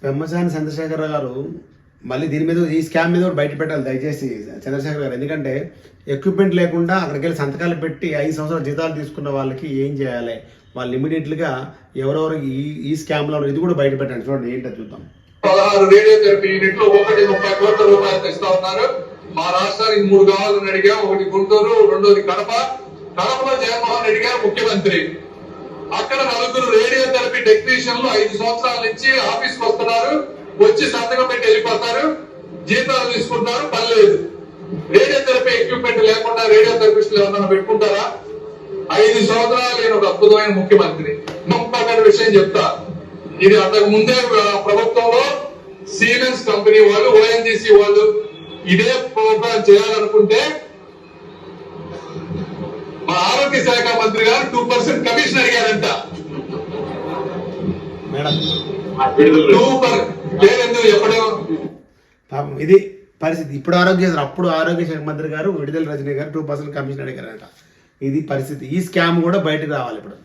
పెమ్మసాని చంద్రశేఖర్ గారు మళ్ళీ దీని మీద ఈ స్కామ్ మీద కూడా బయట పెట్టాలి దయచేసి చంద్రశేఖర్ గారు. ఎందుకంటే ఎక్విప్మెంట్ లేకుండా అక్కడికి వెళ్ళి సంతకాలు పెట్టి 5 సంవత్సరాల జీతాలు తీసుకున్న వాళ్ళకి ఏం చేయాలి, వాళ్ళు ఇమీడియట్గా ఎవరెవరు ఈ స్కామ్లో ఇది కూడా బయట పెట్టండి. చూడండి ఏంటో చూద్దాం. 16 రేడియోథెరపీ యూనిట్లు 30 కోట్ల రూపాయలు ఇస్తా ఉన్నారు. మా రాష్ట్రానికి 3 కావాలని అడిగా, ఒకటి గుంటూరు, రెండోది కడప. కడపలో జగన్మోహన్ రెడ్డి గారు ముఖ్యమంత్రి. అక్కడ 4 రేడియోథెరపీ టెక్నీషియన్లు 5 సంవత్సరాల నుంచి ఆఫీస్కి వస్తున్నారు, వచ్చి సంతకం పెట్టి వెళ్ళిపోతారు, జీతాలు తీసుకుంటారు, పని లేదు. రేడియోథెరపీ ఎక్విప్మెంట్ లేకుండా రేడియోథెరపిస్టులు ఏమన్నా పెట్టుకుంటారా? 5 సంవత్సరాలు నేను ఒక అద్భుతమైన ముఖ్యమంత్రి. ఇంకొక విషయం చెప్తా, ఇది అంతకు ముందే ప్రభుత్వంలో సిమెన్స్ కంపెనీ వాళ్ళు, ఓఎన్జీసీ వాళ్ళు ఇదే ప్రోగ్రాం చేయాలనుకుంటే మా ఆరోగ్య శాఖ మంత్రి గారు 2% కమిషన్ అడిగారంట. 2% ఎప్పుడో ఇది పరిస్థితి. అప్పుడు ఆరోగ్య శాఖ మంత్రి గారు విడుదల రజనీ గారు 2% కమిషన్ అడిగారంట. ఇది పరిస్థితి. ఈ స్కామ్ కూడా బయటకు రావాలి ఇప్పుడు.